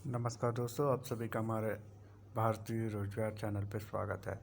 नमस्कार दोस्तों, आप सभी का हमारे भारतीय रोजगार चैनल पर स्वागत है।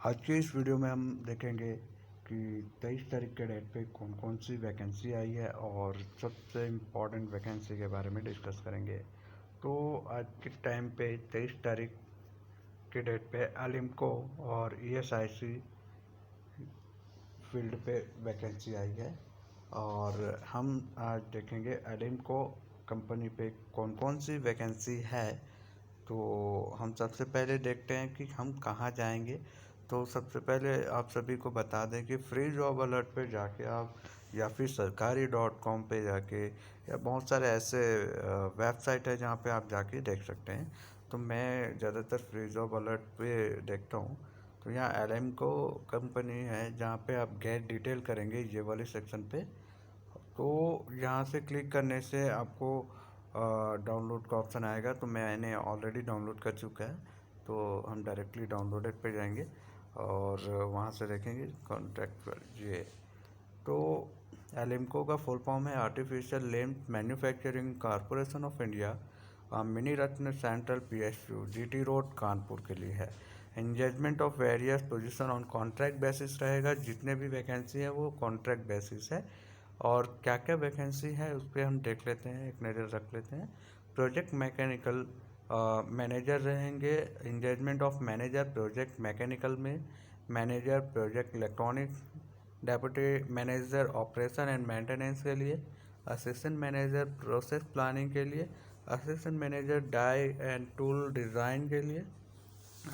आज की इस वीडियो में हम देखेंगे कि 23 तारीख के डेट पे कौन कौन सी वैकेंसी आई है और सबसे इम्पोर्टेंट वैकेंसी के बारे में डिस्कस करेंगे। तो आज के टाइम पे 23 तारीख के डेट पे एलिम्को और ESIC फील्ड पे वैकेंसी आई है और हम आज देखेंगे एलिम्को कंपनी पे कौन कौन सी वैकेंसी है। तो हम सबसे पहले देखते हैं कि हम कहाँ जाएंगे। तो सबसे पहले आप सभी को बता दें कि फ्री जॉब अलर्ट पे जाके आप या फिर सरकारी.com पे जाके या बहुत सारे ऐसे वेबसाइट है जहाँ पे आप जाके देख सकते हैं। तो मैं ज़्यादातर फ्री जॉब अलर्ट पे देखता हूँ। तो यहाँ एलिम्को कंपनी है जहाँ पे आप गेट डिटेल करेंगे ये वाले सेक्शन पे। तो यहाँ से क्लिक करने से आपको डाउनलोड का ऑप्शन आएगा। तो मैंने ऑलरेडी डाउनलोड कर चुका है, तो हम डायरेक्टली डाउनलोडेड पे जाएंगे और वहाँ से देखेंगे कॉन्ट्रैक्ट ये। तो एलिम्को का फुल फॉर्म है artificial limb manufacturing corporation of India, mini Ratna central PSU GT road Kanpur के लिए है। Engagement of various position on contract basis रहेगा। जितने भी वैकेंसी है वो कॉन्ट्रैक्ट बेसिस है। और क्या क्या वैकेंसी है उस पर हम देख लेते हैं, एक नज़र रख लेते हैं। प्रोजेक्ट मैकेनिकल मैनेजर रहेंगे। Engagement of manager project mechanical में, manager project electronic, deputy manager operation and maintenance के लिए, असिस्टेंट मैनेजर प्रोसेस प्लानिंग के लिए, assistant manager die and tool design के लिए,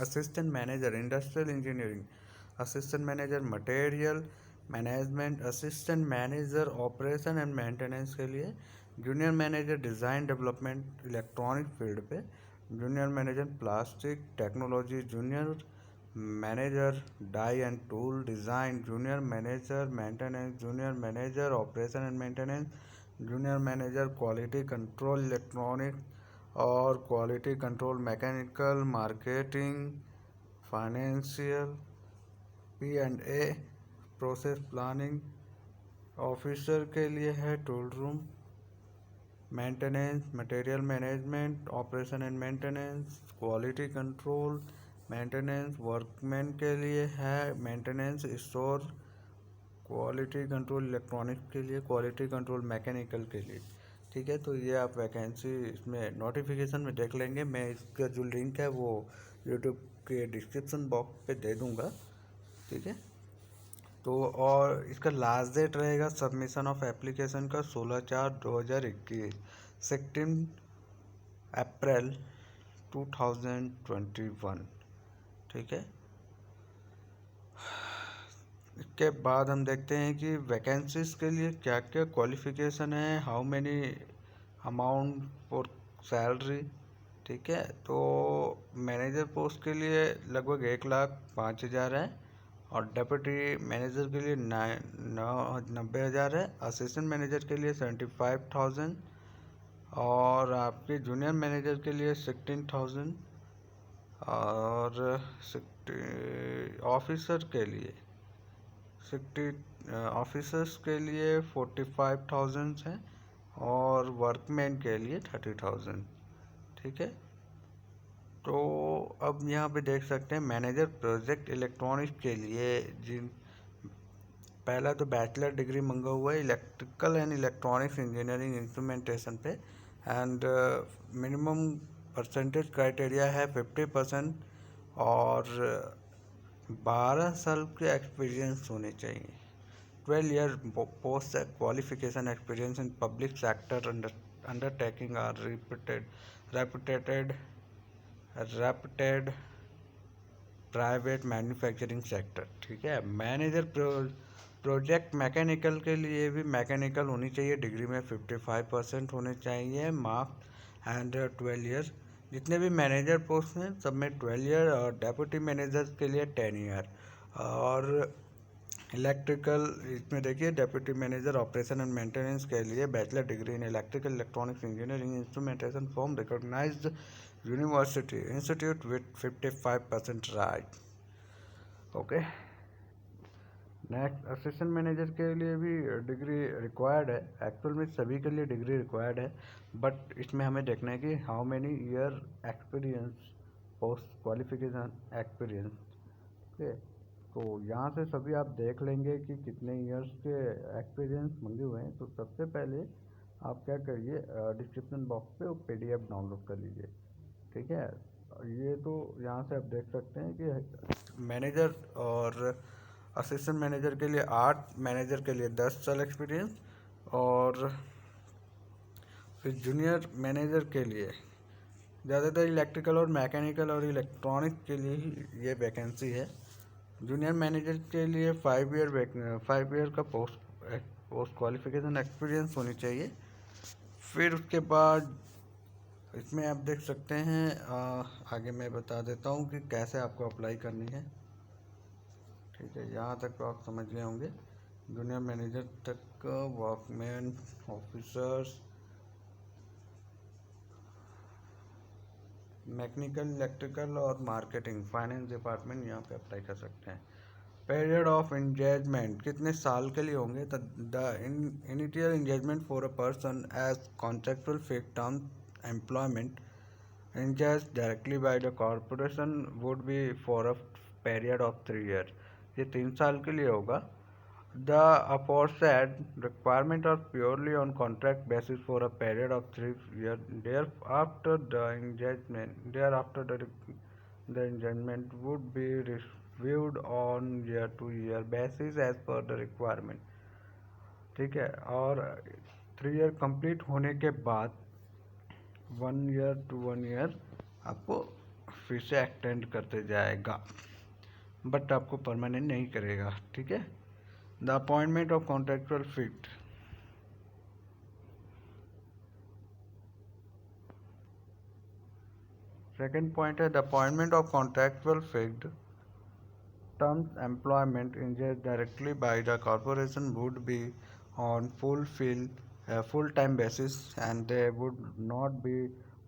assistant manager industrial engineering, assistant manager material management, assistant manager operation and maintenance के लिए, junior manager design development electronic field पे, junior manager plastic technology, junior manager die and tool design, junior manager maintenance, junior manager operation and maintenance, junior manager quality control electronic और quality control mechanical, marketing, financial, P&A, process planning. Officer के लिए है tool room maintenance, material management, operation and maintenance, quality control maintenance. Workman के लिए है maintenance store, quality control electronic के लिए, quality control mechanical के लिए। ठीक है, तो ये आप वैकेंसी इसमें नोटिफिकेशन में देख लेंगे। मैं इसका जो लिंक है वो यूट्यूब के डिस्क्रिप्शन बॉक्स पे दे दूँगा। ठीक है, तो और इसका लास्ट डेट रहेगा सबमिशन ऑफ एप्लीकेशन का 16/4/2021, 16 अप्रैल 2021। ठीक है, इसके बाद हम देखते हैं कि वैकेंसीज के लिए क्या क्या क्वालिफिकेशन है, how many amount for salary. ठीक है, तो मैनेजर पोस्ट के लिए लगभग 1,05,000 है और डेप्यूटी मैनेजर के लिए 90,000 है, असिस्टेंट मैनेजर के लिए 75,000 और आपके जूनियर मैनेजर के लिए 16,000 और ऑफिसर के लिए 45,000 है और वर्कमैन के लिए 30,000। ठीक है, तो अब यहाँ पे देख सकते हैं मैनेजर प्रोजेक्ट इलेक्ट्रॉनिक्स के लिए जिन पहला तो बैचलर डिग्री मंगा हुआ है electrical and electronics engineering instrumentation पे एंड मिनिमम परसेंटेज क्राइटेरिया है 50% और 12 साल के एक्सपीरियंस होने चाहिए। 12 year post qualification experience in public sector undertaking or reputed private manufacturing sector. ठीक है, मैनेजर प्रोजेक्ट मैकेनिकल के लिए भी मैकेनिकल होनी चाहिए, डिग्री में 55% होने चाहिए मार्क्स एंड 12 ईयर। जितने भी मैनेजर पोस्ट हैं सब में 12 ईयर और डेप्यूटी मैनेजर के लिए 10 ईयर। और इलेक्ट्रिकल इसमें देखिए deputy manager operation and maintenance के लिए bachelor degree in electrical electronics engineering instrumentation from recognised university institute with 55% right. Okay, next, assistant manager के लिए भी डिग्री रिक्वायर्ड है। एक्चुअल में सभी के लिए डिग्री रिक्वायर्ड है, बट इसमें हमें देखना है कि how many year experience, post qualification experience. Okay, तो यहाँ से सभी आप देख लेंगे कि कितने ईयर्स के एक्सपीरियंस मंगे हुए हैं। तो सबसे पहले आप क्या करिए, डिस्क्रिप्शन बॉक्स पे वो PDF डाउनलोड कर लीजिए। ठीक है, ये तो यहाँ से आप देख सकते हैं कि मैनेजर और असिस्टेंट मैनेजर के लिए 8, मैनेजर के लिए 10 साल एक्सपीरियंस, और फिर जूनियर मैनेजर के लिए ज़्यादातर इलेक्ट्रिकल और मैकेनिकल और इलेक्ट्रॉनिक के लिए ही ये वैकेंसी है। जूनियर मैनेजर के लिए 5 ईयर का पोस्ट क्वालिफिकेशन एक्सपीरियंस होनी चाहिए। फिर उसके बाद इसमें आप देख सकते हैं, आगे मैं बता देता हूँ कि कैसे आपको अप्लाई करनी है। ठीक है, यहाँ तक तो आप समझ गए होंगे। जूनियर मैनेजर तक वर्कमैन, ऑफिसर्स, मैकेनिकल, इलेक्ट्रिकल और मार्केटिंग, फाइनेंस डिपार्टमेंट यहाँ पे अप्लाई कर सकते हैं। पीरियड ऑफ एंगेजमेंट कितने साल के लिए होंगे? The initial engagement for a person as contractual fixed term employment engaged directly by the corporation would be for a period of 3 years। ये 3 साल के लिए होगा। The aforesaid requirement are purely on contract basis for a period of 3 years। The engagement would be reviewed on year-to-year basis as per the requirement। ठीक है, और 3 year complete होने के बाद 1 ईयर to 1 ईयर आपको फिर से एक्सटेंड करते जाएगा, बट आपको परमानेंट नहीं करेगा। ठीक है, the appointment of contractual fixed. Second point है the appointment of contractual fixed terms employment engaged directly by the corporation would be on full-time basis, and they would not be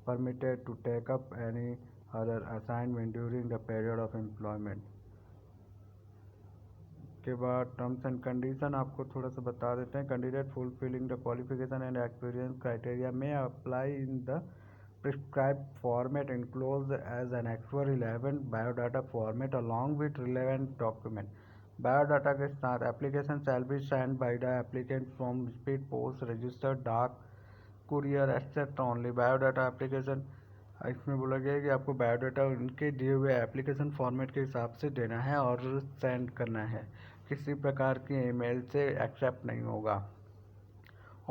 permitted to take up any other assignment during the period of employment। के बाद terms and condition आपको थोड़ा सा बता देते हैं। Candidate fulfilling the qualification and experience criteria में apply in the prescribed format enclosed as an Annex 11 biodata format along with relevant document। Biodata के साथ application shall be send by the applicant from speed post registered डाक courier accept only. Biodata application, इसमें बोला गया है कि आपको biodata उनके दिए हुए एप्लीकेशन फॉर्मेट के हिसाब से देना है और सेंड करना है। किसी प्रकार की ईमेल से एक्सेप्ट नहीं होगा।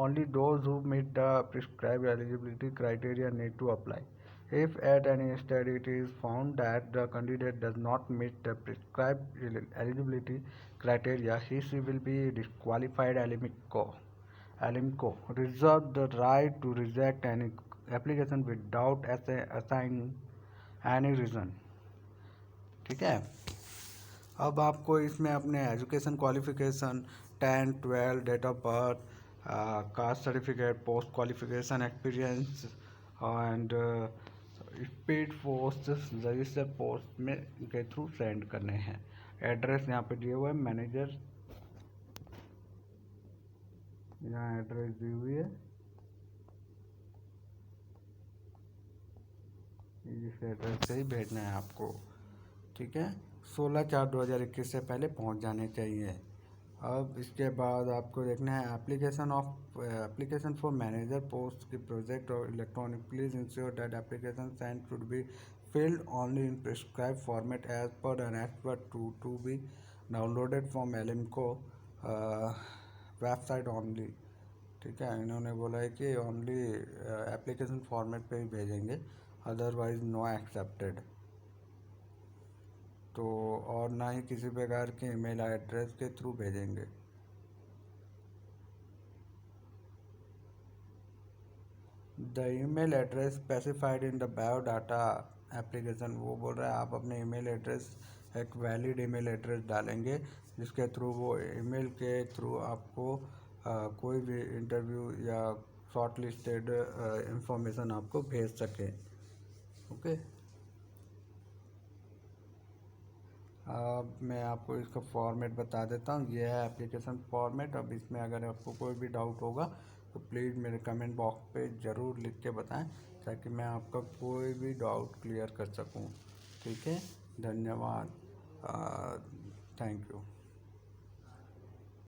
Only those who meet the prescribed eligibility criteria need to apply। If at any stage it is found that the candidate does not meet the prescribed eligibility criteria, he/she will be disqualified elimco reserve the right to reject any application without assigning any reason। ठीक है, अब आपको इसमें अपने education qualification, 10, 12, date of birth, caste certificate, post qualification experience and speed post register post में के through send करने हैं। एड्रेस यहाँ पे दिए हुए हैं, मैनेजर यहाँ एड्रेस दी हुई है, इस एड्रेस से ही भेजना है आपको। ठीक है, 16/4/2021 से पहले पहुंच जाने चाहिए। अब इसके बाद आपको देखना है एप्लीकेशन फॉर मैनेजर पोस्ट की प्रोजेक्ट और electronic. Please ensure that application send should be filled only in prescribed format as per Annex 2 to be downloaded from ALIMCO website only. ठीक है, इन्होंने बोला है कि ओनली एप्लीकेशन फॉर्मेट पे ही भेजेंगे, अदरवाइज नो एक्सेप्टेड। तो और ना ही किसी प्रकार के ईमेल एड्रेस के थ्रू भेजेंगे। The email address specified in the biodata application, वो बोल रहा है आप अपने ईमेल एड्रेस एक वैलिड ईमेल एड्रेस डालेंगे जिसके थ्रू वो ईमेल के थ्रू आपको कोई भी इंटरव्यू या शॉर्ट लिस्टेड इंफॉर्मेशन आपको भेज सके। ओके, मैं आपको इसका फॉर्मेट बता देता हूँ। ये है एप्लीकेशन फॉर्मेट। अब इसमें अगर आपको कोई भी डाउट होगा तो प्लीज़ मेरे कमेंट बॉक्स पे ज़रूर लिख के बताएं, ताकि मैं आपका कोई भी डाउट क्लियर कर सकूँ। ठीक है, धन्यवाद। Thank you.